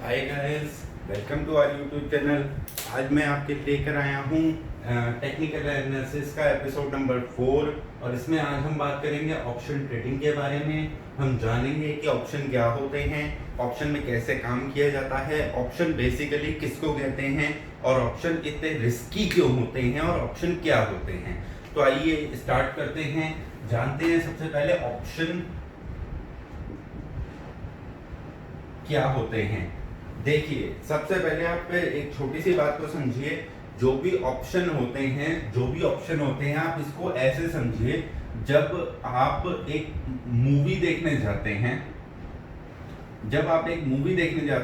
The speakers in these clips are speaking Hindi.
Hi guys, welcome to our YouTube channel. आज मैं आपके लेकर आया हूँ टेक्निकल एनालिसिस का एपिसोड नंबर 4 और इसमें आज हम बात करेंगे ऑप्शन ट्रेडिंग के बारे में। हम जानेंगे कि ऑप्शन क्या होते हैं, ऑप्शन में कैसे काम किया जाता है, ऑप्शन बेसिकली किसको कहते हैं और ऑप्शन इतने रिस्की क्यों होते हैं और ऑप्शन क्या होते हैं। तो आइए स्टार्ट करते हैं, जानते हैं सबसे पहले ऑप्शन क्या होते हैं। देखिए, सबसे पहले आप एक छोटी सी बात को समझिए। जो भी ऑप्शन होते हैं आप इसको ऐसे समझिए, जब आप एक मूवी देखने जाते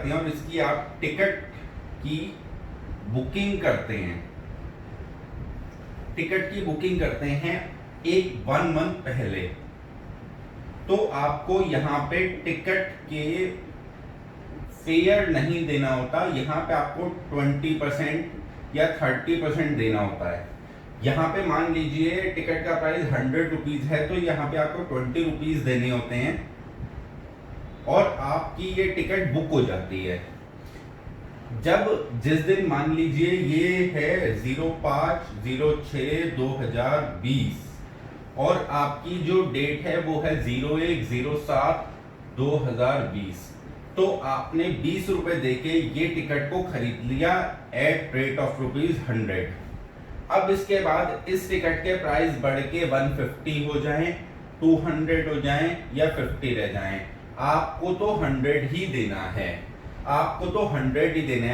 हैं और इसकी आप टिकट की बुकिंग करते हैं एक 1 मंथ पहले, तो आपको यहाँ पे टिकट के फेयर नहीं देना होता। यहाँ पे आपको 20% या 30% देना होता है। यहाँ पे मान लीजिए टिकट का प्राइस 100 रुपीज है, तो यहाँ पे आपको 20 रुपीज देने होते हैं और आपकी ये टिकट बुक हो जाती है। जिस दिन मान लीजिए ये है 05/06/2020 और आपकी जो डेट है वो है 01/07/2020, तो आपने 20 रुपए देके ये टिकट को खरीद लिया एट रेट ऑफ ₹100। अब इसके बाद इस टिकट के प्राइस बढ़ के 150 हो जाएं, 200 हो जाएं या 50 रह जाएं, आपको तो 100 ही देना है।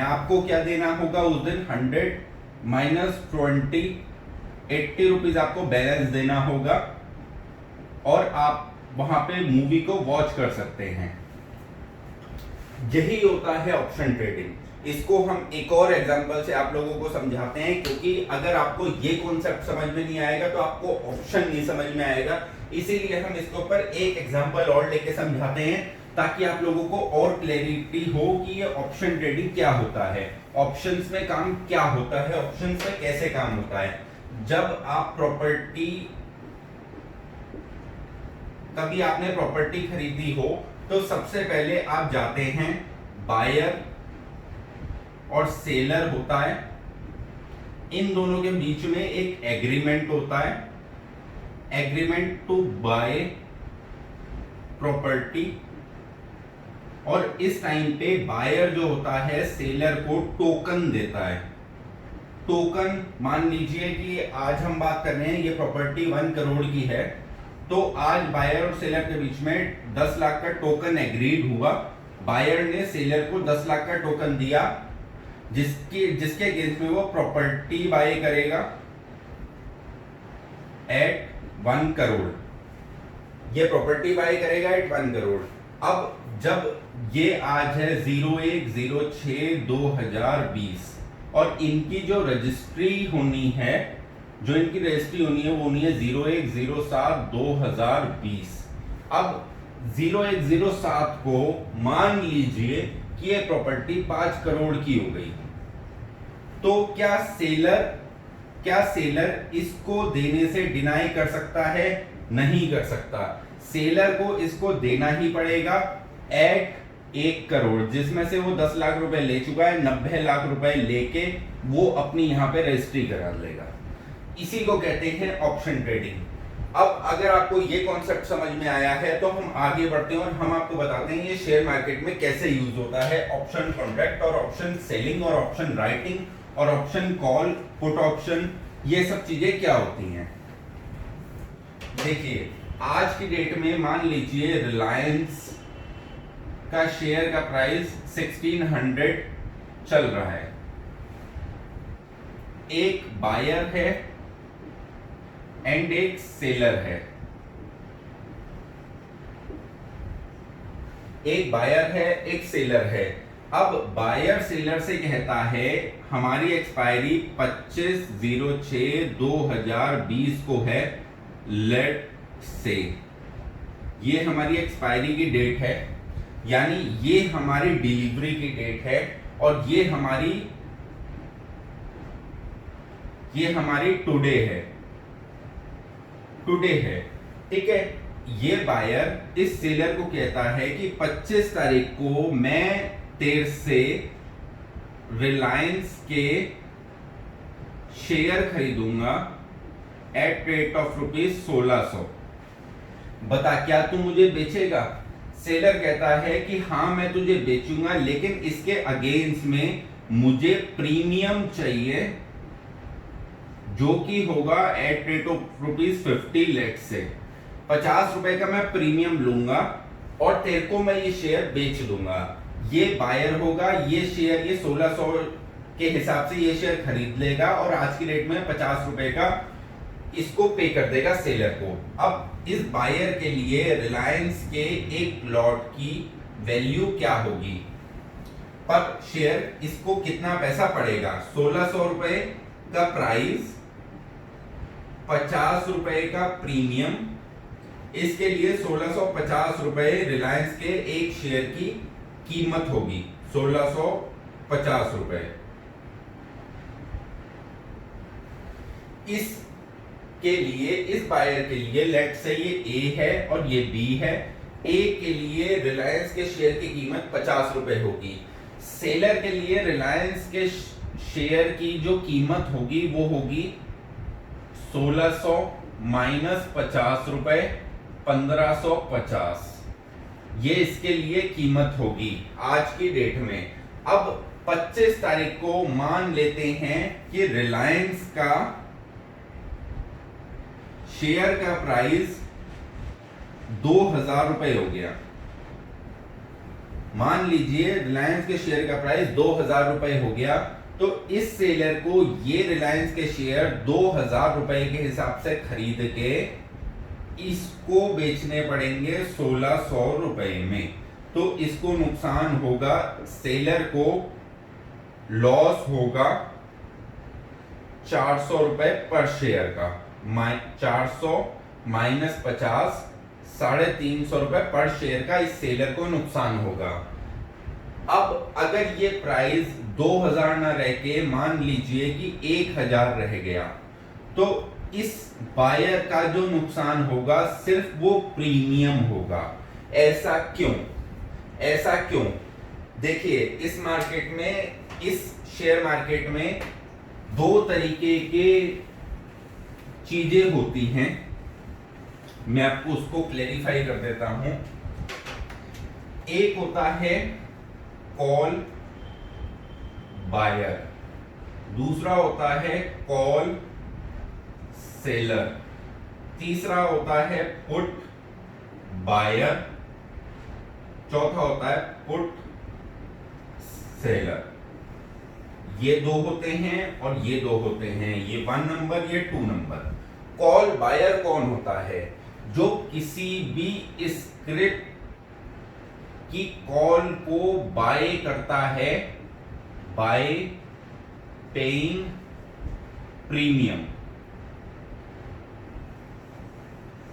आपको क्या देना होगा उस दिन? 100 माइनस 20, 80 रुपीज आपको बैलेंस देना होगा और आप वहां पे मूवी को वॉच कर सकते हैं। यही होता है ऑप्शन ट्रेडिंग। इसको हम एक और एग्जांपल से आप लोगों को समझाते हैं, क्योंकि अगर आपको ये कॉन्सेप्ट समझ में नहीं आएगा तो आपको ऑप्शन नहीं समझ में आएगा। इसीलिए हम इसके ऊपर एक एग्जांपल और लेके समझाते हैं, ताकि आप लोगों को और क्लैरिटी हो कि ये ऑप्शन ट्रेडिंग क्या होता है, ऑप्शंस में काम क्या होता है, ऑप्शंस में कैसे काम होता है। जब आप कभी आपने प्रॉपर्टी खरीदी हो, तो सबसे पहले आप जाते हैं, बायर और सेलर होता है, इन दोनों के बीच में एक एग्रीमेंट होता है, एग्रीमेंट टू बाय प्रॉपर्टी। और इस टाइम पे बायर जो होता है सेलर को टोकन देता है। टोकन, मान लीजिए कि आज हम बात कर रहे हैं ये प्रॉपर्टी 1 करोड़ की है, तो आज बायर और सेलर के बीच में 10 लाख का टोकन एग्रीड हुआ। बायर ने सेलर को 10 लाख का टोकन दिया, जिसके अगेंस्ट में वो प्रॉपर्टी बाय करेगा एट 1 करोड़। ये प्रॉपर्टी बाय करेगा एट 1 करोड़। अब जब ये आज है 01/06/2020 और इनकी जो रजिस्ट्री होनी है, वो होनी है 01/07/2020। अब 01/07 को मान लीजिए कि ये प्रॉपर्टी 5 करोड़ की हो गई, तो क्या सेलर इसको देने से डिनाई कर सकता है? नहीं कर सकता। सेलर को इसको देना ही पड़ेगा एट 1 करोड़, जिसमें से वो 10 लाख रुपए ले चुका है। 90 लाख रुपए लेके वो अपनी यहां पे रजिस्ट्री करा लेगा। इसी को कहते हैं ऑप्शन ट्रेडिंग। अब अगर आपको ये कॉन्सेप्ट समझ में आया है, तो हम आगे बढ़ते हैं और हम आपको बताते हैं ये शेयर मार्केट में कैसे यूज होता है। ऑप्शन कॉन्ट्रैक्ट और ऑप्शन सेलिंग और ऑप्शन राइटिंग और ऑप्शन कॉल, पुट ऑप्शन, ये सब चीजें क्या होती हैं। देखिए, आज की डेट में मान लीजिए रिलायंस का शेयर का प्राइस 1600 चल रहा है। एक बायर है एंड एक सेलर है। अब बायर सेलर से कहता है हमारी एक्सपायरी 25/06/2020 को है। लेट से ये हमारी एक्सपायरी की डेट है, यानी ये हमारी डिलीवरी की डेट है और ये हमारी टुडे है। ठीक है। ये बायर इस सेलर को कहता है कि 25 तारीख को मैं तेरे से रिलायंस के शेयर खरीदूंगा एट रेट ऑफ ₹1600। बता क्या तू मुझे बेचेगा? सेलर कहता है कि हाँ मैं तुझे बेचूंगा, लेकिन इसके अगेंस्ट में मुझे प्रीमियम चाहिए जो कि होगा एट रेट ऑफ ₹50। लेट से 50 रुपए का मैं प्रीमियम लूंगा और तेरे को मैं ये शेयर बेच दूंगा। ये बायर होगा, ये शेयर ये 1600 के हिसाब से ये शेयर खरीद लेगा और आज की रेट में 50 रुपए का इसको पे कर देगा सेलर को। अब इस बायर के लिए रिलायंस के एक प्लॉट की वैल्यू क्या होगी पर शेयर, इसको कितना पैसा पड़ेगा? 1600 रुपए का प्राइस, 50 रुपए का प्रीमियम, इसके लिए 1650 रुपए रिलायंस के एक शेयर की कीमत होगी, 1650 रुपए। इस के लिए, इस बायर के लिए लेट से ये ए है और ये बी है। ए के लिए रिलायंस के शेयर की कीमत 50 रुपए होगी। सेलर के लिए रिलायंस के शेयर की जो कीमत होगी वो होगी 1600 माइनस 50 रुपए, 1550। ये इसके लिए कीमत होगी आज की डेट में। अब 25 तारीख को मान लेते हैं कि रिलायंस का शेयर का प्राइस 2000 रुपए हो गया। मान लीजिए रिलायंस के शेयर का प्राइस 2000 रुपए हो गया, तो इस सेलर को ये रिलायंस के शेयर 2000 रुपए के हिसाब से खरीद के इसको बेचने पड़ेंगे 1600 रुपए में। तो इसको नुकसान होगा, सेलर को लॉस होगा 400 रुपए पर शेयर का। 400 माइनस 50, 350 रुपए पर शेयर का इस सेलर को नुकसान होगा। अब अगर ये प्राइस 2000 ना रह के मान लीजिए कि 1000 रह गया, तो इस बायर का जो नुकसान होगा सिर्फ वो प्रीमियम होगा। ऐसा क्यों? ऐसा क्यों? देखिए, इस मार्केट में, इस शेयर मार्केट में दो तरीके के चीजें होती हैं। मैं आपको उसको क्लेरिफाई कर देता हूं। एक होता है कॉल बायर, दूसरा होता है कॉल सेलर, तीसरा होता है पुट बायर, चौथा होता है पुट सेलर। ये दो होते हैं और ये दो होते हैं, ये 1 नंबर, ये 2 नंबर। कॉल बायर कौन होता है? जो किसी भी स्क्रिप्ट की कॉल को बाय करता है bye paying premium,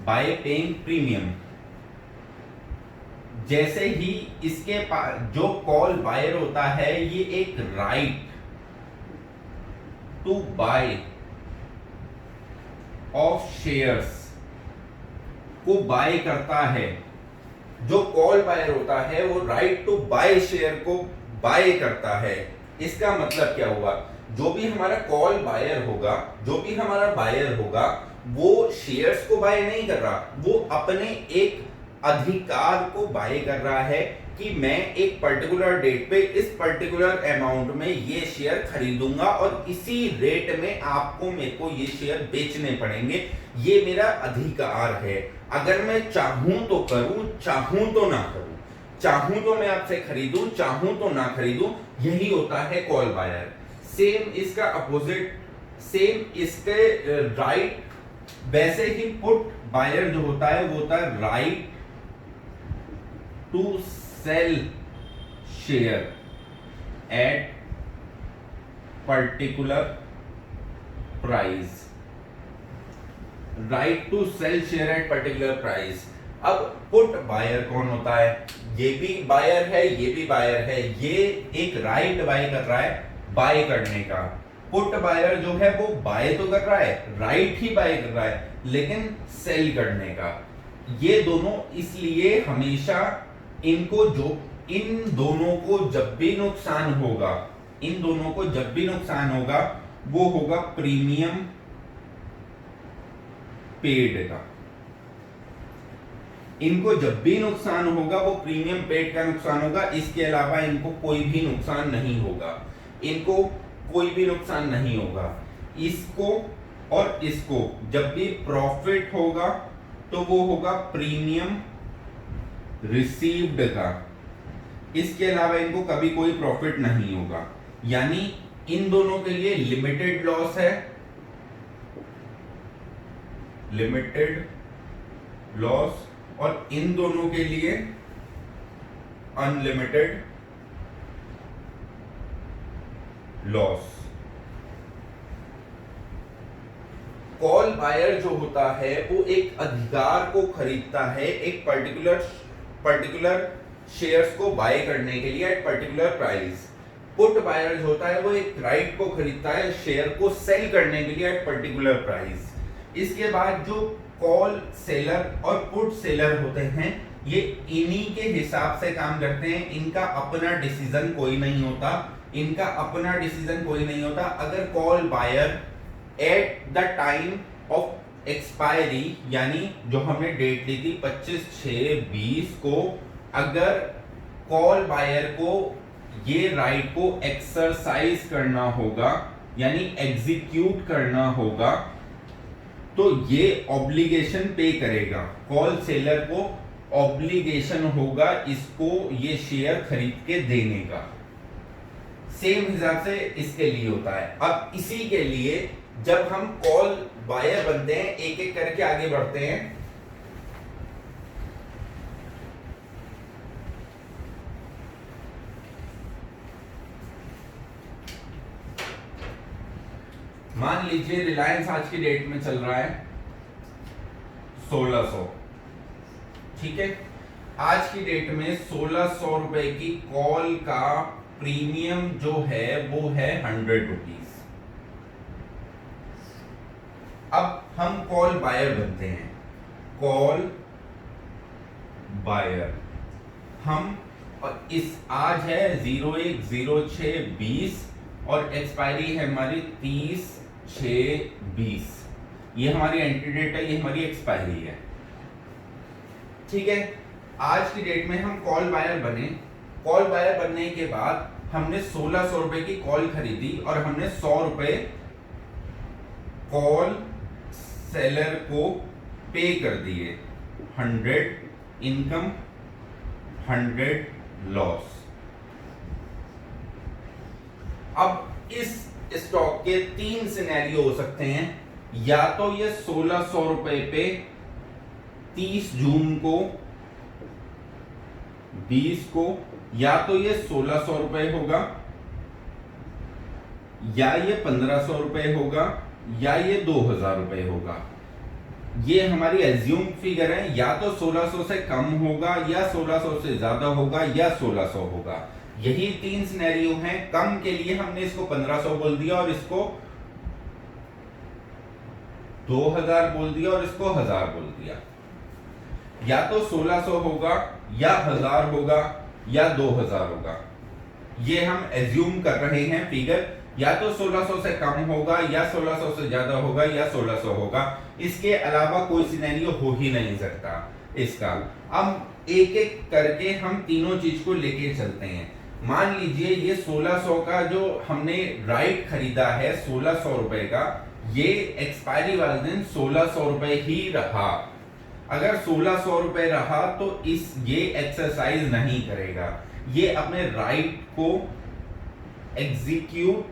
bye paying premium. जैसे ही इसके पास जो कॉल बायर होता है, ये एक right to buy of shares को बाय करता है। जो कॉल बायर होता है वो राइट टू बाय शेयर को बाय करता है। इसका मतलब क्या हुआ? जो भी हमारा कॉल बायर होगा, जो भी हमारा बायर होगा, वो शेयर्स को बाय नहीं कर रहा, वो अपने एक अधिकार को बाय कर रहा है कि मैं एक पर्टिकुलर डेट पे इस पर्टिकुलर अमाउंट में ये शेयर खरीदूंगा और इसी रेट में आपको मेरे को ये शेयर बेचने पड़ेंगे। ये मेरा अधिकार है। अगर मैं चाहूं तो करूं, चाहूं तो ना करूं, चाहूं तो मैं आपसे खरीदूं, चाहूं तो ना खरीदूं। यही होता है कॉल बायर। सेम इसका अपोजिट, सेम इसके राइट, वैसे ही पुट बायर जो होता है वो होता है right to sell share at particular price, right to sell share at particular price. अब पुट बायर कौन होता है? ये भी बायर है, ये भी बायर है। ये एक राइट बाय कर रहा है बाय करने का। पुट बायर जो है वो बाय तो कर रहा है, राइट ही बाय कर रहा है, लेकिन सेल करने का। ये दोनों इसलिए हमेशा इनको जो इन दोनों को जब भी नुकसान होगा, इन दोनों को जब भी नुकसान होगा वो होगा प्रीमियम पेड का। इनको जब भी नुकसान होगा वो प्रीमियम पेड का नुकसान होगा, इसके अलावा इनको कोई भी नुकसान नहीं होगा, इनको कोई भी नुकसान नहीं होगा। इसको और इसको जब भी प्रॉफिट होगा तो वो होगा प्रीमियम रिसीव्ड का, इसके अलावा इनको कभी कोई प्रॉफिट नहीं होगा। यानी इन दोनों के लिए लिमिटेड लॉस है, लिमिटेड लॉस, और इन दोनों के लिए अनलिमिटेड लॉस। कॉल बायर जो होता है वो एक अधिकार को खरीदता है एक पर्टिकुलर शेयर्स को बाय करने के लिए at particular price. Put buyer जो होता है वो एक राइट को खरीदता है शेयर को सेल करने के लिए एट पर्टिकुलर प्राइस। इसके बाद जो कॉल सेलर और पुट सेलर होते हैं ये इन्हीं के हिसाब से काम करते हैं, इनका अपना डिसीजन कोई नहीं होता, इनका अपना डिसीजन कोई नहीं होता। अगर call buyer at the time of expiry, यानी जो हमने डेट ली थी 25/6/20 को, अगर कॉल बायर को ये राइट को एक्सरसाइज करना होगा यानी एग्जीक्यूट करना होगा तो ये ऑब्लिगेशन पे करेगा, कॉल सेलर को ऑब्लिगेशन होगा इसको ये शेयर खरीद के देने का। सेम हिसाब से इसके लिए होता है। अब इसी के लिए जब हम कॉल बायर बनते हैं एक एक करके आगे बढ़ते हैं। मान लीजिए रिलायंस आज की डेट में चल रहा है 1600, ठीक है। आज की डेट में 1600 रुपए की कॉल का प्रीमियम जो है वो है 100 रुपीज। अब हम कॉल बायर बनते हैं, कॉल बायर हम, और इस आज है 01/06/20 और एक्सपायरी है हमारी 30/6/20। ये हमारी एंट्री डेट है, ये हमारी एक्सपायरी है, ठीक है। आज की डेट में हम कॉल बायर बने। कॉल बायर बनने के बाद हमने 1600 रुपए की कॉल खरीदी और हमने 100 रुपए कॉल सेलर को पे कर दिए। 100 इनकम 100 लॉस। अब इस स्टॉक के 3 सिनेरियो हो सकते हैं, या तो ये 1600 रुपए पे 30 जून को 20 को, या तो ये 1600 रुपए होगा, या ये 1500 रुपए होगा, या ये 2000 रुपए होगा। ये हमारी एज्यूम फिगर है, या तो 1600 से कम होगा, या 1600 से ज्यादा होगा, या 1600 होगा। यही 3 सिनेरियो हैं। कम के लिए हमने इसको 1500 बोल दिया और इसको 2000 बोल दिया और इसको 1000 बोल दिया। या तो 1600 होगा, या 1000 होगा, या 2000 होगा। ये हम एज्यूम कर रहे हैं फिगर, या तो 1600 से कम होगा, या 1600 से ज्यादा होगा, या 1600 होगा। इसके अलावा कोई सिनेरियो हो ही नहीं सकता इसका। अब एक एक करके हम तीनों चीज को लेके चलते हैं। मान लीजिए ये 1600 का जो हमने राइट खरीदा है 1600 रुपए का, ये एक्सपायरी वाले दिन 1600 रुपए ही रहा। अगर 1600 रुपए रहा तो ये एक्सरसाइज नहीं करेगा, ये अपने राइट को एग्जीक्यूट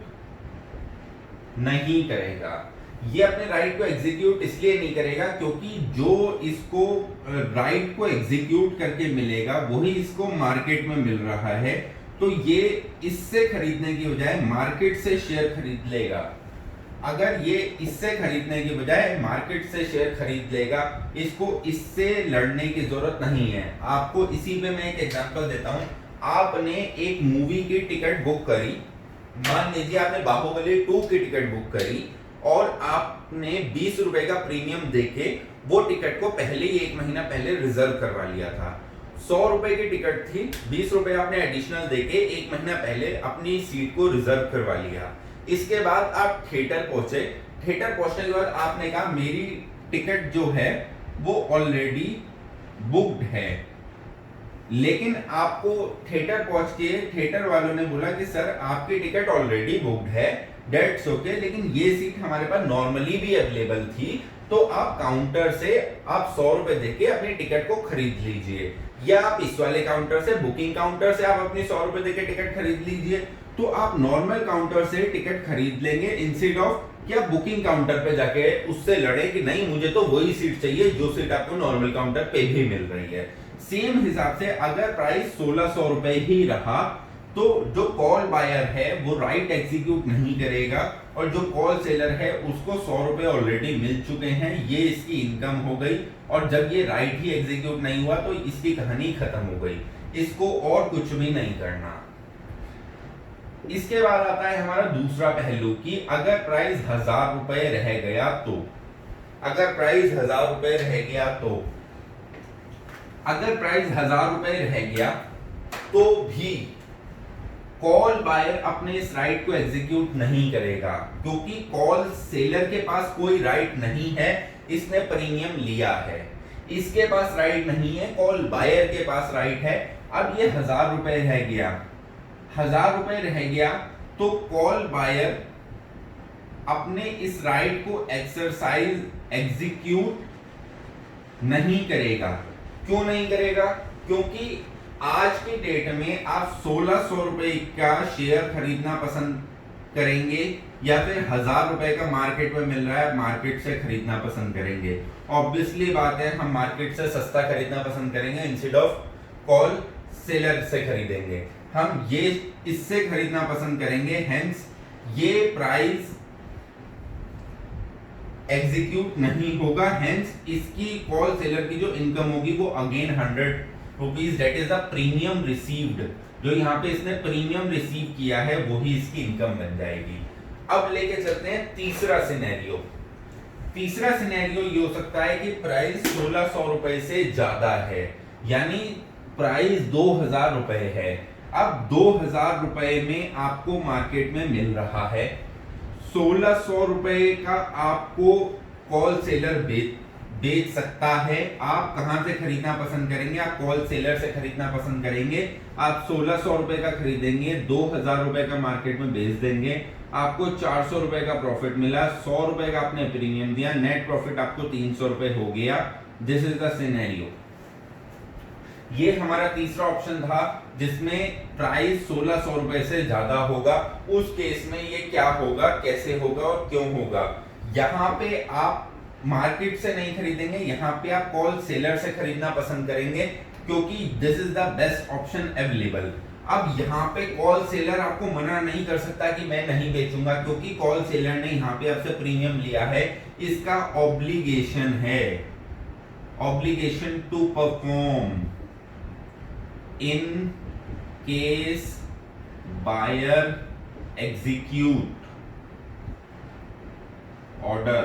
नहीं करेगा। ये अपने राइट को एग्जीक्यूट इसलिए नहीं करेगा क्योंकि जो इसको राइट को एग्जीक्यूट करके मिलेगा वही इसको मार्केट में मिल रहा है। तो ये इससे खरीदने की बजाय मार्केट से शेयर खरीद लेगा। अगर ये इससे खरीदने की बजाय मार्केट से शेयर खरीद लेगा, इसको इससे लड़ने की जरूरत नहीं है। आपको इसी पे मैं एक एग्जांपल देता हूं। आपने एक मूवी की टिकट बुक करी, मान लीजिए आपने बाहुबली 2 की टिकट बुक करी और आपने 20 रुपए का प्रीमियम देके वो टिकट को पहले ही 1 महीना पहले रिजर्व करवा लिया था। ₹100 की टिकट थी, ₹20 आपने एडिशनल देके 1 महीना पहले अपनी सीट को रिजर्व करवा लिया। इसके बाद आप थिएटर पहुंचे। थिएटर पहुंचने के बाद आपने कहा मेरी टिकट जो है वो ऑलरेडी बुक्ड है, लेकिन आपको थिएटर पहुंच के थिएटर वालों ने बोला कि सर आपकी टिकट ऑलरेडी बुक्ड है, डेट्स ओके, लेकिन ये सीट हमारे पास नॉर्मली भी अवेलेबल थी, तो आप काउंटर से आप ₹100 देके अपनी टिकट को खरीद लीजिए, या आप इस वाले काउंटर से, बुकिंग काउंटर से आप अपनी ₹100 देके टिकट खरीद लीजिए। तो आप नॉर्मल काउंटर से टिकट खरीद लेंगे इंस्टेड ऑफ क्या बुकिंग काउंटर पे जाके उससे लड़े कि नहीं मुझे तो वही सीट चाहिए जो सीट आपको नॉर्मल काउंटर पे भी मिल रही है। सेम हिसाब से अगर प्राइस ₹1600 ही रहा तो जो कॉल बायर है वो राइट एग्जीक्यूट नहीं करेगा, और जो कॉल सेलर है उसको ₹100 ऑलरेडी मिल चुके हैं, ये इसकी इनकम हो गई। और जब ये राइट ही एग्जीक्यूट नहीं हुआ तो इसकी कहानी खत्म हो गई, इसको और कुछ भी नहीं करना। इसके बाद आता है हमारा दूसरा पहलू कि अगर प्राइस ₹1000 रह गया तो, अगर प्राइस ₹1000 रह गया तो, अगर प्राइस ₹1000 रह गया तो भी कॉल बायर अपने इस राइट को एग्जीक्यूट नहीं करेगा, क्योंकि कॉल सेलर के पास कोई राइट नहीं है, इसने प्रीमियम लिया है, इसके पास राइट नहीं है, कॉल बायर के पास राइट है। अब ये ₹1000 रह गया, ₹1000 रह गया तो कॉल बायर अपने इस राइट को एक्सरसाइज एग्जीक्यूट नहीं करेगा। क्यों नहीं करेगा? क्योंकि आज के डेट में आप ₹1600 का शेयर खरीदना पसंद करेंगे या फिर ₹1000 का मार्केट में मिल रहा है मार्केट से खरीदना पसंद करेंगे। ऑब्वियसली बात है हम मार्केट से सस्ता खरीदना पसंद करेंगे इंस्टेड ऑफ कॉल सेलर से खरीदेंगे, हम ये इससे खरीदना पसंद करेंगे, हेंस ये प्राइस एग्जीक्यूट नहीं होगा, हेंस इसकी कॉल सेलर की जो इनकम होगी वो again ₹100 that is the premium received, जो यहाँ पे इसने प्रीमियम रिसीव किया है वही इसकी इनकम बन जाएगी। अब लेके चलते हैं तीसरा सिनेरियो। तीसरा सिनेरियो ये हो सकता है कि प्राइस ₹1600 से ज्यादा है, यानी प्राइस ₹2000 है। अब ₹2000 में आपको मार्केट में मिल रहा है, ₹1600 का आपको कॉल सेलर बेच सकता है। आप कहां से खरीदना पसंद करेंगे? आप कॉल सेलर से खरीदना पसंद करेंगे। आप ₹1600 का खरीदेंगे, ₹2000 का मार्केट में बेच देंगे, आपको ₹400 का प्रॉफिट मिला, ₹100 का आपने प्रीमियम दिया, नेट प्रॉफिट आपको ₹300 हो गया। This is the scenario. ये हमारा तीसरा ऑप्शन था जिसमें प्राइस ₹1600 से ज्यादा होगा। उस केस में ये क्या होगा, कैसे होगा और क्यों होगा? यहाँ पे आप मार्केट से नहीं खरीदेंगे, यहाँ पे आप कॉल सेलर से खरीदना पसंद करेंगे क्योंकि this is the best option available. अब यहाँ पे कॉल सेलर आपको मना नहीं कर सकता कि मैं नहीं बेचूंगा, क्योंकि कॉल सेलर ने यहाँ पे आपसे प्रीमियम लिया है, इसका ऑब्लिगेशन है, obligation to perform in case buyer execute order,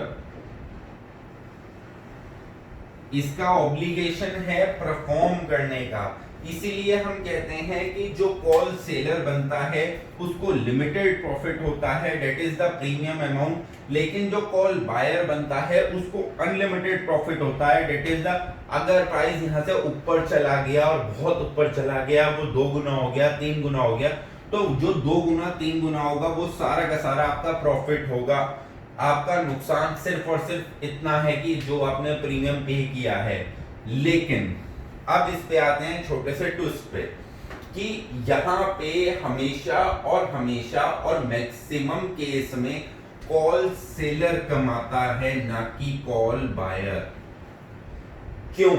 इसका ऑब्लिगेशन है परफॉर्म करने का। इसीलिए हम कहते हैं कि जो कॉल सेलर बनता है उसको लिमिटेड प्रॉफिट होता है, that is the premium amount, लेकिन जो कॉल बायर बनता है उसको अनलिमिटेड प्रॉफिट होता है, डेट इज द अगर प्राइस यहां से ऊपर चला गया और बहुत ऊपर चला गया, वो 2 गुना हो गया, 3 गुना हो गया, तो जो 2 गुना 3 गुना होगा वो सारा का सारा आपका प्रॉफिट होगा। आपका नुकसान सिर्फ और सिर्फ इतना है कि जो आपने प्रीमियम पे किया है। लेकिन अब इस पे आते हैं छोटे से ट्विस्ट पे कि यहाँ पे हमेशा और मैक्सिमम केस में कॉल सेलर कमाता है, ना कि कॉल बायर। क्यों?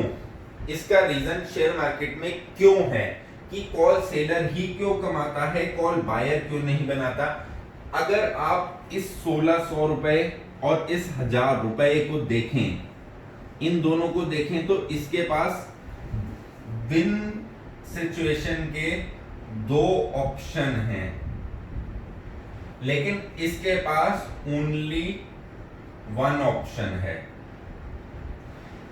इसका रीजन शेयर मार्केट में क्यों है कि कॉल सेलर ही क्यों कमाता है, कॉल बायर क्यों नहीं बनाता? अगर आप इस ₹1600 और इस ₹1000 को देखें, इन दोनों को देखें तो इसके पास विन सिचुएशन के 2 ऑप्शन हैं, लेकिन इसके पास ओनली 1 ऑप्शन है।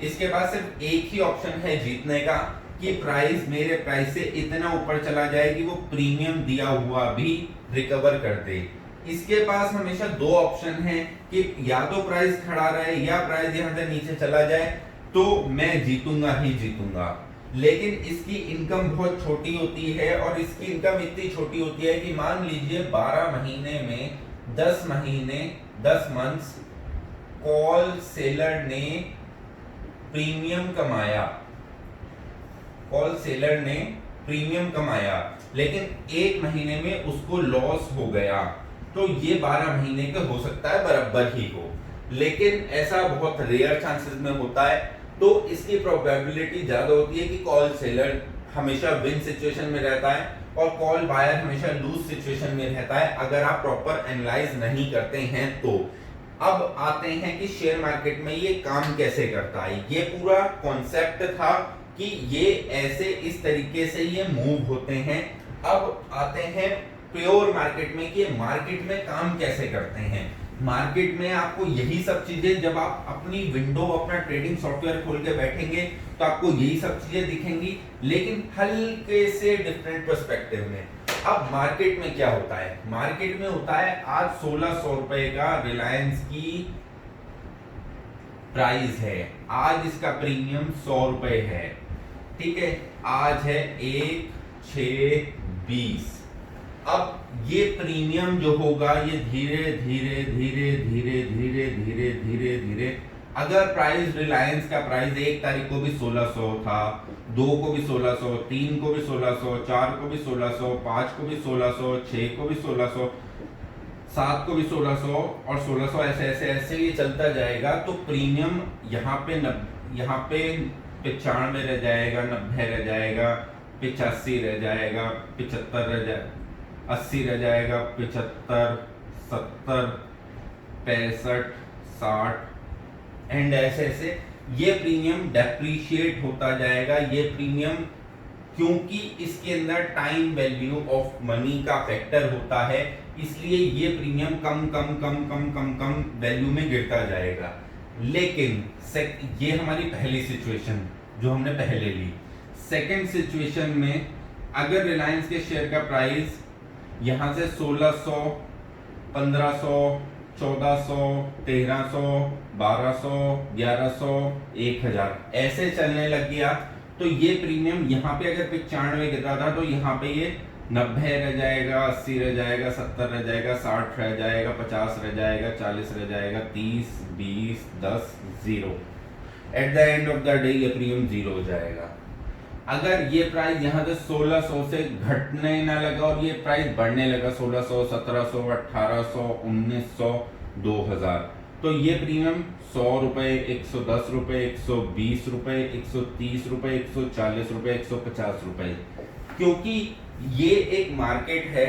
इसके पास सिर्फ एक ही ऑप्शन है जीतने का, कि प्राइस मेरे प्राइस से इतना ऊपर चला जाए कि वो प्रीमियम दिया हुआ भी रिकवर कर दे। इसके पास हमेशा दो ऑप्शन है कि या तो प्राइस खड़ा रहे या प्राइस यहां से नीचे चला जाए, तो मैं जीतूंगा ही जीतूंगा। लेकिन इसकी इनकम बहुत छोटी होती है, और इसकी इनकम इतनी छोटी होती है कि मान लीजिए 12 महीने में 10 महीने 10 मंथ्स कॉल सेलर ने प्रीमियम कमाया, कॉल सेलर ने प्रीमियम कमाया, लेकिन एक महीने में उसको लॉस हो गया, तो ये 12 महीने का हो सकता है बराबर ही हो, लेकिन ऐसा बहुत रेयर चांसेस में होता है। तो इसकी प्रोबेबिलिटी ज्यादा होती है कि कॉल सेलर हमेशा विन सिचुएशन में रहता है और कॉल बायर हमेशा लूज सिचुएशन में रहता है, अगर आप प्रॉपर एनालाइज नहीं करते हैं तो। अब आते हैं कि शेयर मार्केट में ये काम कैसे करता है। ये पूरा कॉन्सेप्ट था कि ये ऐसे इस तरीके से ये मूव होते हैं। अब आते हैं प्योर मार्केट में कि मार्केट में काम कैसे करते हैं। मार्केट में आपको यही सब चीजें, जब आप अपनी विंडो अपना ट्रेडिंग सॉफ्टवेयर खोल के बैठेंगे तो आपको यही सब चीजें दिखेंगी, लेकिन हल्के से डिफरेंट पर्सपेक्टिव में। अब मार्केट में क्या होता है, मार्केट में होता है आज 1600 रुपए का रिलायंस की प्राइस है, आज इसका प्रीमियम 100 रुपए है, ठीक है, आज है 1/6/20। अब ये प्रीमियम जो होगा ये धीरे धीरे धीरे धीरे धीरे धीरे धीरे धीरे, अगर प्राइस रिलायंस का प्राइस 1 तारीख को भी 1600 था, 2 को भी 1600, 3 को भी 1600, 4 को भी 1600, 5 को भी 1600, 6 को भी 1600, 7 को भी 1600 और 1600, ऐसे ऐसे ऐसे ये चलता जाएगा। तो प्रीमियम यहाँ पे 95 रह जाएगा, 90 रह जाएगा, 85 रह जाएगा, 75 रह जाएगा, 80 रह जाएगा, 75, 70, 65, 60 एंड ऐसे ऐसे ये प्रीमियम डेप्रीशिएट होता जाएगा। ये प्रीमियम, क्योंकि इसके अंदर टाइम वैल्यू ऑफ मनी का फैक्टर होता है, इसलिए ये प्रीमियम कम कम कम कम कम कम वैल्यू में गिरता जाएगा। लेकिन ये हमारी पहली सिचुएशन जो हमने पहले ली। सेकंड सिचुएशन में अगर रिलायंस के शेयर का प्राइस यहां से 1600, 1500, 1400, 1300, 1200, 1100, 1000 ऐसे चलने लग गया, तो ये प्रीमियम यहाँ पे अगर 95 गिर रहा था तो यहाँ पे ये 90 रह जाएगा, 80 रह जाएगा, 70 रह जाएगा, 60 रह जाएगा, 50 रह जाएगा, 40 रह जाएगा, 30, 20, 10, 0। At the end of the day ये प्रीमियम 0 हो जाएगा। अगर ये प्राइस यहाँ से 1600 से घटने ना लगा और ये प्राइस बढ़ने लगा 1600, 1700, 1800, 1900, 2000, तो ये प्रीमियम 100 रुपए, 110 रुपए, 120 रुपए, 130 रुपए, 140 रुपए, 150 रुपए, क्योंकि ये एक मार्केट है,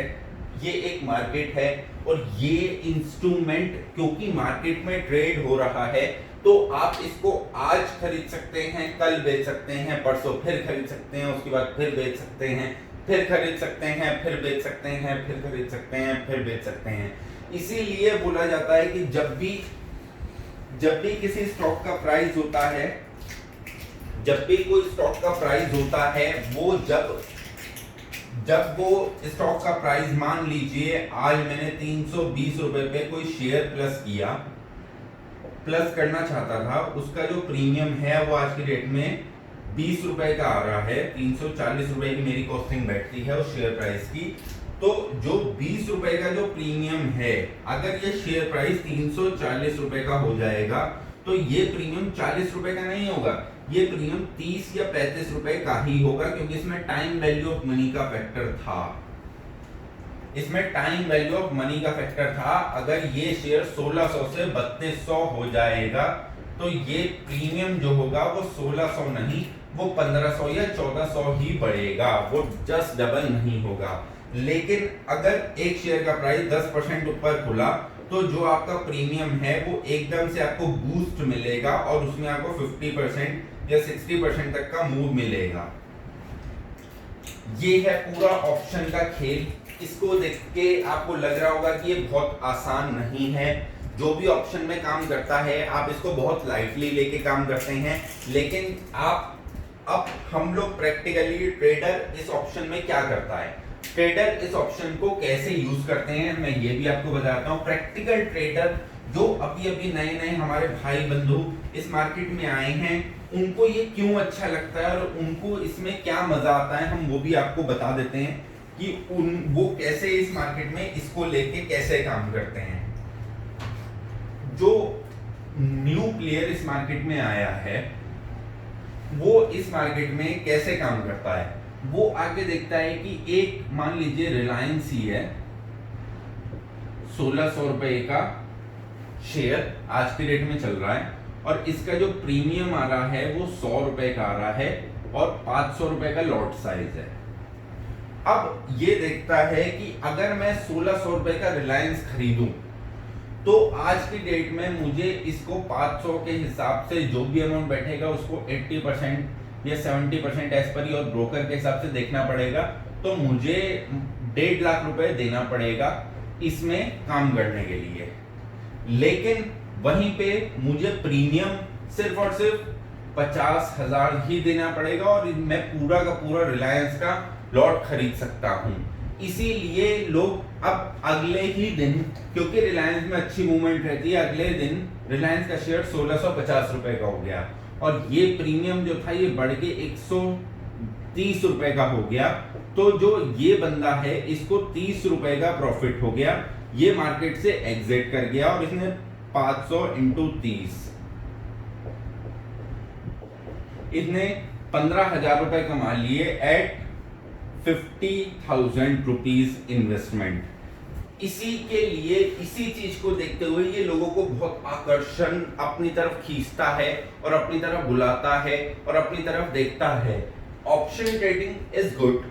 ये एक मार्केट है और ये इंस्ट्रूमेंट क्योंकि मार्केट में ट्रेड हो रहा है, तो आप इसको आज खरीद सकते हैं, कल बेच सकते हैं, परसों फिर खरीद सकते हैं, उसके बाद फिर बेच सकते हैं, फिर खरीद सकते हैं, फिर बेच सकते हैं, फिर खरीद सकते हैं, फिर बेच सकते हैं। इसीलिए बोला जाता है कि जब भी किसी स्टॉक का प्राइस होता है, जब भी कोई स्टॉक का प्राइस होता है, वो जब वो स्टॉक का प्राइस, मान लीजिए आज मैंने 320 रुपए पे कोई शेयर प्लस करना चाहता था, उसका जो प्रीमियम है वो आज की डेट में 20 रुपए का आ रहा है, 340 रुपए की मेरी कॉस्टिंग बैठती है उस शेयर प्राइस की। तो जो 20 रुपए का जो प्रीमियम है, अगर ये शेयर प्राइस 340 रुपए का हो जाएगा तो ये प्रीमियम 40 रुपए का नहीं होगा, ये प्रीमियम 30 या 35 रुपए का ही होगा, क्योंकि इसमें टाइम वैल्यू ऑफ मनी का फैक्टर था। इसमें टाइम वैल्यू ऑफ मनी का फैक्टर था। अगर ये शेयर 1600 से 3200 हो जाएगा तो ये प्रीमियम जो होगा वो 1600 नहीं, वो 1500 या 1400 ही बढ़ेगा, वो जस्ट डबल नहीं होगा। लेकिन अगर एक शेयर का प्राइस 10% ऊपर खुला तो जो आपका प्रीमियम है वो एकदम से आपको बूस्ट मिलेगा और उसमें आपको 50% या 60% तक का मूव मिलेगा। ये है पूरा ऑप्शन का खेल। इसको देख के आपको लग रहा होगा कि ये बहुत आसान नहीं है। जो भी ऑप्शन में काम करता है आप इसको बहुत लाइटली लेके काम करते हैं, लेकिन आप अब हम लोग प्रैक्टिकली ट्रेडर इस ऑप्शन में क्या करता है, ट्रेडर इस ऑप्शन को कैसे यूज करते हैं, मैं ये भी आपको बताता हूँ। प्रैक्टिकल ट्रेडर जो अभी अभी नए नए हमारे भाई बंधु इस मार्केट में आए हैं, उनको ये क्यों अच्छा लगता है और उनको इसमें क्या मजा आता है, हम वो भी आपको बता देते हैं कि वो कैसे इस मार्केट में इसको लेके कैसे काम करते हैं। जो न्यू प्लेयर इस मार्केट में आया है वो इस मार्केट में कैसे काम करता है, वो आगे देखता है कि एक मान लीजिए रिलायंस ही है, 1600 रुपए का शेयर आज के रेट में चल रहा है और इसका जो प्रीमियम आ रहा है वो 100 रुपए का आ रहा है और 500 रुपए का लॉट साइज है। अब ये देखता है कि अगर मैं 1600 रुपए का रिलायंस खरीदूं तो आज की डेट में मुझे इसको 500 के हिसाब से जो भी अमाउंट बैठेगा उसको 80% या 70% एज पर और ब्रोकर के हिसाब से देखना पड़ेगा, तो मुझे 1.5 लाख रुपए देना पड़ेगा इसमें काम करने के लिए। लेकिन वहीं पे मुझे प्रीमियम सिर्फ और सिर्फ 50,000 ही देना पड़ेगा और मैं पूरा का पूरा रिलायंस का लॉट खरीद सकता हूं। इसीलिए लोग अब अगले ही दिन, क्योंकि रिलायंस में अच्छी मूवमेंट रहती है, अगले दिन रिलायंस का शेयर 1650 रुपए का हो गया और ये प्रीमियम जो था ये बढ़ के 130 रुपए का हो गया। तो जो ये बंदा है इसको 30 रुपए का प्रॉफिट हो गया, ये मार्केट से एग्जिट कर गया और इसने 500 इंटू 30 इसने 15,000 रुपए कमा लिए एट 50,000 रुपीज इन्वेस्टमेंट। इसी के लिए, इसी चीज को देखते हुए ये लोगों को बहुत आकर्षण अपनी तरफ खींचता है और अपनी तरफ बुलाता है और अपनी तरफ देखता है। ऑप्शन ट्रेडिंग इज गुड,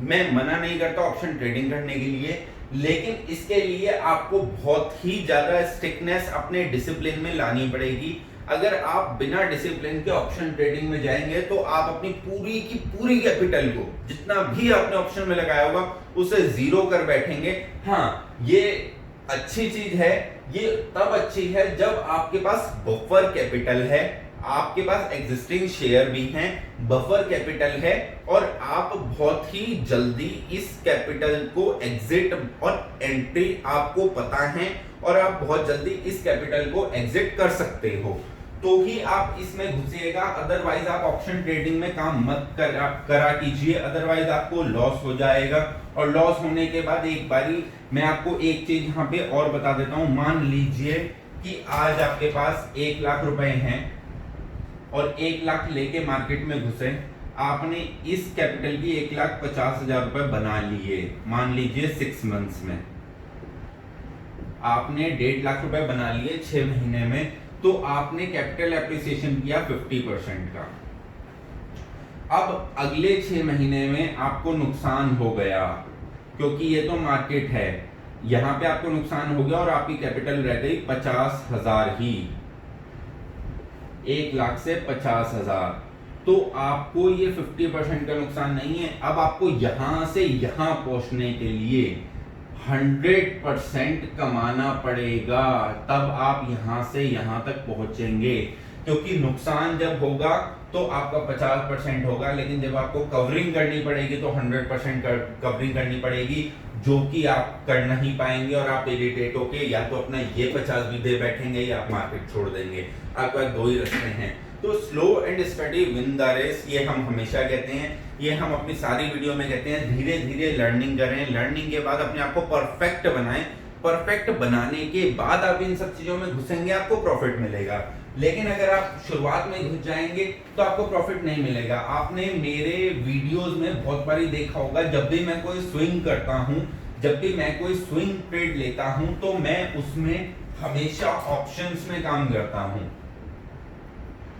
मैं मना नहीं करता ऑप्शन ट्रेडिंग करने के लिए, लेकिन इसके लिए आपको बहुत ही ज्यादा स्टिकनेस अपने डिसिप्लिन में लानी पड़ेगी। अगर आप बिना डिसिप्लिन के ऑप्शन ट्रेडिंग में जाएंगे तो आप अपनी पूरी की पूरी कैपिटल को, जितना भी आपने ऑप्शन में लगाया होगा, उसे जीरो कर बैठेंगे। हाँ, ये अच्छी चीज है, ये तब अच्छी है जब आपके पास बफर कैपिटल है, आपके पास एग्जिस्टिंग शेयर भी हैं, बफर कैपिटल है और आप बहुत ही जल्दी इस कैपिटल को एग्जिट और एंट्री आपको पता है और आप बहुत जल्दी इस कैपिटल को एग्जिट कर सकते हो, तो ही आप इसमें घुसिएगा। अदरवाइज आप ऑप्शन ट्रेडिंग में काम मत करा कीजिए, अदरवाइज आपको लॉस हो जाएगा और लॉस होने के बाद एक बारी मैं आपको एक चीज यहाँ पे और बता देता हूँ। मान लीजिए कि आज आपके पास 1 लाख रुपए हैं और 1 लाख लेके मार्केट में घुसे, आपने इस कैपिटल की 1,50,000 रुपए बना लिए, मान लीजिए 6 मंथ्स में आपने 1.5 लाख रुपए बना लिए 6 महीने में, तो आपने कैपिटल एप्रिसिएशन किया 50% का। अब अगले 6 महीने में आपको नुकसान हो गया, क्योंकि ये तो मार्केट है, यहां पे आपको नुकसान हो गया और आपकी कैपिटल रह गई 50,000 ही, 1 लाख से 50,000, तो आपको ये 50% का नुकसान नहीं है। अब आपको यहां से यहां पहुंचने के लिए 100% कमाना पड़ेगा, तब आप यहां से यहां तक पहुंचेंगे, क्योंकि नुकसान जब होगा तो आपका 50% होगा, लेकिन जब आपको कवरिंग करनी पड़ेगी तो 100% कवरिंग करनी पड़ेगी, जो कि आप कर नहीं पाएंगे और आप इरिटेट होके या तो अपना ये 50 भी दे बैठेंगे या आप मार्केट छोड़ देंगे। आपके पास 2 ही रास्ते हैं। तो slow and steady win the race, ये हम हमेशा कहते हैं, ये हम अपनी सारी वीडियो में कहते हैं। धीरे धीरे लर्निंग करें, लर्निंग के बाद अपने आप को परफेक्ट बनाएं, परफेक्ट बनाने के बाद आप इन सब चीजों में घुसेंगे, आपको प्रॉफिट मिलेगा। लेकिन अगर आप शुरुआत में घुस जाएंगे तो आपको प्रॉफिट नहीं मिलेगा। आपने मेरे वीडियोस में बहुत बारी देखा होगा, जब भी मैं कोई स्विंग करता हूं, जब भी मैं कोई स्विंग ट्रेड लेता हूं, तो मैं उसमें हमेशा ऑप्शंस में काम करता हूं।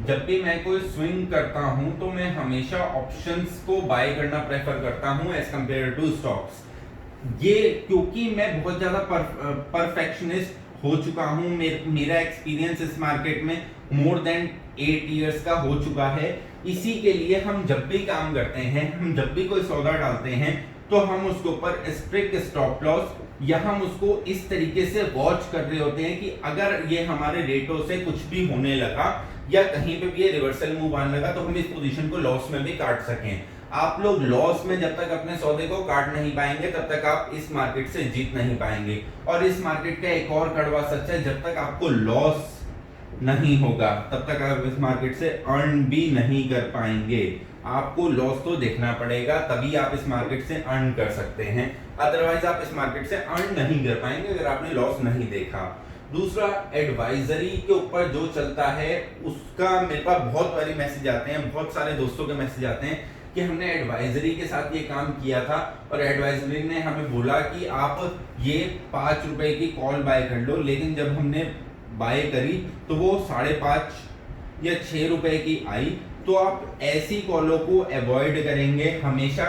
जब भी मैं कोई स्विंग करता हूं तो मैं हमेशा ऑप्शंस को बाय करना प्रेफर करता हूं एज कंपेयर टू स्टॉक्स। ये क्योंकि मैं बहुत ज्यादा परफेक्शनिस्ट हो चुका हूं, मेरा एक्सपीरियंस इस मार्केट में मोर देन 8 इयर्स का हो चुका है। इसी के लिए हम जब भी काम करते हैं, हम जब भी कोई सौदा डालते हैं, तो हम उसके ऊपर स्ट्रिक्ट स्टॉप लॉस या हम उसको इस तरीके से वॉच कर रहे होते हैं कि अगर ये हमारे रेटों से कुछ भी होने लगा या कहीं पे भी ये रिवर्सल मूव आने लगा तो हम इस पोजीशन को लॉस में भी काट सकें। आप लोग लॉस में जब तक अपने सौदे को काट नहीं पाएंगे तब तक आप इस मार्केट से जीत नहीं पाएंगे। और इस मार्केट का एक और कड़वा सच है, जब तक आपको लॉस नहीं होगा तब तक आप इस मार्केट से अर्न भी नहीं कर पाएंगे। आपको लॉस तो देखना पड़ेगा, तभी आप इस मार्केट से अर्न कर सकते हैं, अदरवाइज आप इस मार्केट से अर्न नहीं कर पाएंगे अगर आपने लॉस नहीं देखा। दूसरा, एडवाइजरी के ऊपर जो चलता है उसका मेरे पास बहुत बारी मैसेज आते हैं, बहुत सारे दोस्तों के मैसेज आते हैं कि हमने एडवाइजरी के साथ ये काम किया था और एडवाइजरी ने हमें बोला कि आप ये 5 रुपए की कॉल बाय कर लो, लेकिन जब हमने बाय करी तो वो 5.5 या 6 रुपए की आई। तो आप ऐसी कॉलों को अवॉइड करेंगे। हमेशा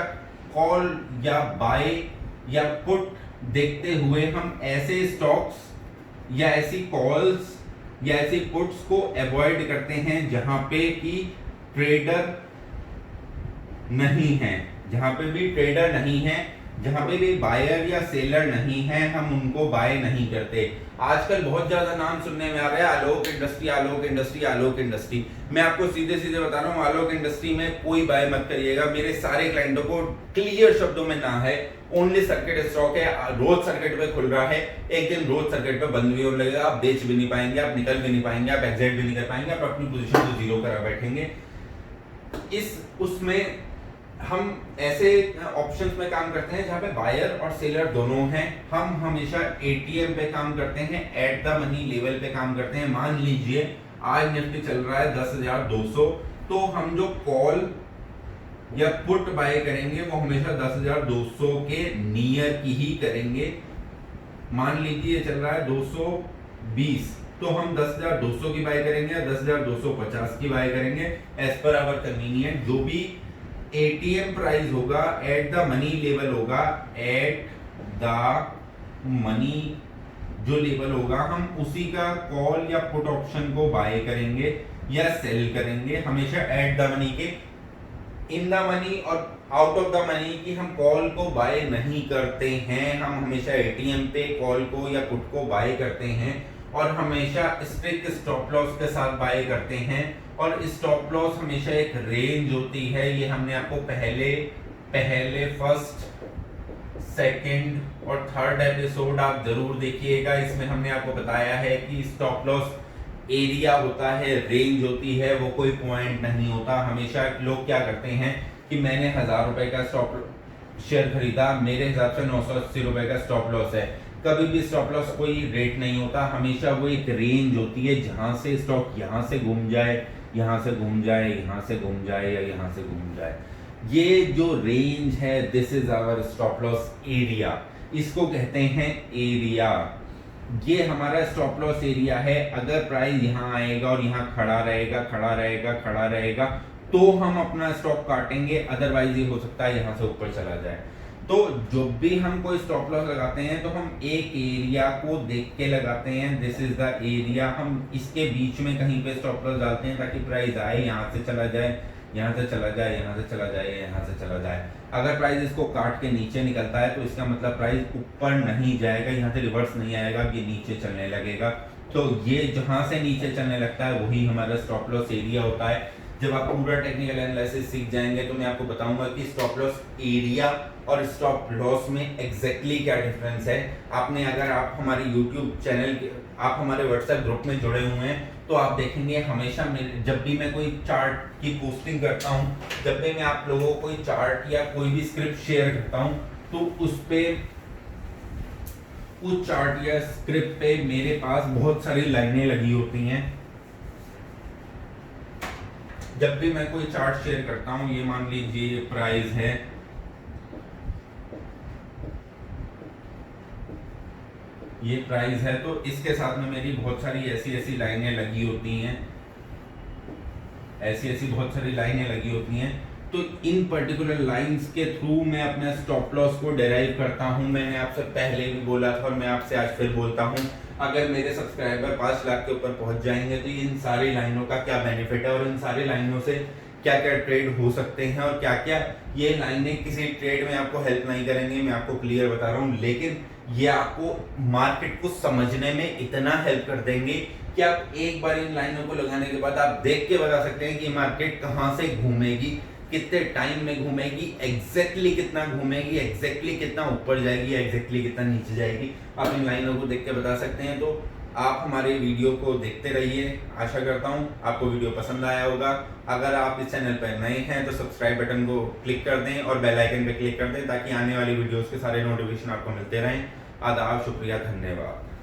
कॉल या बाय या पुट देखते हुए हम ऐसे स्टॉक्स या ऐसी कॉल्स या ऐसी पुट्स को अवॉइड करते हैं जहां पे कि ट्रेडर नहीं है। जहां पे भी ट्रेडर नहीं है, जहां पे भी बायर या सेलर नहीं है, हम उनको बाय नहीं करते। आजकल बहुत ज्यादा नाम सुनने में आ रहा है, आलोक इंडस्ट्री, आलोक इंडस्ट्री, आलोक इंडस्ट्री। मैं आपको सीधे सीधे बता रहा हूँ, आलोक इंडस्ट्री में कोई बाय मत करिएगा। मेरे सारे क्लाइंटों को क्लियर शब्दों में ना है, ओनली सर्किट स्टॉक है, रोज सर्किट पे खुल रहा है, एक दिन रोज सर्किट पे बंद भी होने लगेगा, आप बेच भी नहीं पाएंगे, आप निकल भी नहीं पाएंगे, आप एग्जिट भी नहीं कर पाएंगे, आप अपनी पोजीशन को जीरो करा बैठेंगे। उसमें हम ऐसे ऑप्शंस में काम करते हैं जहां पे बायर और सेलर दोनों हैं। हम हमेशा एटीएम पे काम करते हैं, एट द मनी लेवल पे काम करते हैं। मान लीजिए आज निफ्टी चल रहा है 10,200, तो हम जो कॉल या पुट बाय करेंगे वो हमेशा 10,200 के नियर की ही करेंगे। मान लीजिए चल रहा है 220, तो हम 10,200 की बाय करेंगे या 10,250 की बाय करेंगे, एज पर आवर कन्वीनियंट। जो भी एटीएम प्राइस होगा, एट द मनी लेवल होगा, एट द मनी जो लेवल होगा, हम उसी का कॉल या पुट ऑप्शन को बाय करेंगे या सेल करेंगे, हमेशा एट द मनी के। इन द मनी और आउट ऑफ द मनी की हम कॉल को बाय नहीं करते हैं। हम हमेशा एटीएम पे कॉल को या पुट को बाय करते हैं और हमेशा स्ट्रिक्ट स्टॉप लॉस के साथ बाय करते हैं। और स्टॉप लॉस हमेशा एक रेंज होती है, ये हमने आपको पहले फर्स्ट, सेकंड और थर्ड एपिसोड आप जरूर देखिएगा। इसमें हमने आपको बताया है कि स्टॉप लॉस एरिया होता है, रेंज होती है, वो कोई पॉइंट नहीं होता। हमेशा लोग क्या करते हैं कि मैंने 1000 रुपए का स्टॉप शेयर खरीदा, मेरे हिसाब से 980 रुपए का स्टॉप लॉस है। कभी भी स्टॉप लॉस कोई रेट नहीं होता, हमेशा वो एक रेंज होती है जहां से स्टॉक यहां से घूम जाए, यहां से घूम जाए, यहां से घूम जाए या यहां से घूम जाए। ये जो रेंज है, this is our stop loss area, इसको कहते हैं एरिया। ये हमारा स्टॉप लॉस एरिया है। अगर प्राइस यहाँ आएगा और यहाँ खड़ा रहेगा, खड़ा रहेगा, खड़ा रहेगा, तो हम अपना स्टॉप काटेंगे, अदरवाइज ये हो सकता है यहाँ से ऊपर चला जाए। तो जब भी हम कोई स्टॉप लॉस लगाते हैं तो हम एक एरिया को देख के लगाते हैं, दिस इज द एरिया। हम इसके बीच में कहीं पे स्टॉप लॉस डालते हैं ताकि प्राइस आए, यहाँ से चला जाए, यहाँ से चला जाए, यहाँ से चला जाए, यहाँ से चला जाए। अगर प्राइस इसको काट के नीचे निकलता है तो इसका मतलब प्राइस ऊपर नहीं जाएगा, यहाँ से रिवर्स नहीं आएगा, ये नीचे चलने लगेगा। तो ये जहाँ से नीचे चलने लगता है वही हमारा स्टॉप लॉस एरिया होता है। जब आप पूरा टेक्निकल एनालिसिस सीख जाएंगे तो मैं आपको बताऊंगा कि स्टॉप लॉस एरिया और स्टॉप लॉस में एग्जैक्टली क्या डिफरेंस है। आपने अगर आप हमारे यूट्यूब चैनल, आप हमारे व्हाट्सएप ग्रुप में जुड़े हुए हैं तो आप देखेंगे हमेशा जब भी मैं कोई चार्ट की पोस्टिंग करता हूँ, जब भी मैं आप लोगों को कोई चार्ट या कोई भी स्क्रिप्ट शेयर करता हूँ, तो उस चार्ट या स्क्रिप्ट पे मेरे पास बहुत सारी लाइनें लगी होती हैं। जब भी मैं कोई चार्ट शेयर करता हूं, ये मान लीजिए प्राइस है, ये प्राइस है, तो इसके साथ में मेरी बहुत सारी ऐसी लाइनें लगी होती हैं, ऐसी बहुत सारी लाइनें लगी होती हैं। तो इन पर्टिकुलर लाइंस के थ्रू मैं अपने स्टॉप लॉस को डेराइव करता हूं। मैंने आपसे पहले भी बोला था और मैं आपसे आज फिर बोलता हूं, अगर मेरे सब्सक्राइबर 5 लाख के ऊपर पहुंच जाएंगे तो इन सारी लाइनों का क्या बेनिफिट है और इन सारी लाइनों से क्या क्या ट्रेड हो सकते हैं और क्या क्या ये लाइनें किसी ट्रेड में आपको हेल्प नहीं करेंगे, मैं आपको क्लियर बता रहा हूँ, लेकिन ये आपको मार्केट को समझने में इतना हेल्प कर देंगे कि आप एक बार इन लाइनों को लगाने के बाद आप देख के बता सकते हैं कि मार्केट कहां से घूमेगी, कितने टाइम में घूमेगी, एग्जैक्टली कितना घूमेगी, एग्जैक्टली कितना ऊपर जाएगी, एग्जैक्टली कितना नीचे जाएगी, आप इन लाइनों को देख के बता सकते हैं। तो आप हमारे वीडियो को देखते रहिए, आशा करता हूं आपको वीडियो पसंद आया होगा। अगर आप इस चैनल पर नए हैं तो सब्सक्राइब बटन को क्लिक कर दें और बेल आइकन पे क्लिक कर दें ताकि आने वाली वीडियोस के सारे नोटिफिकेशन आपको मिलते रहें। आदाब, शुक्रिया, धन्यवाद।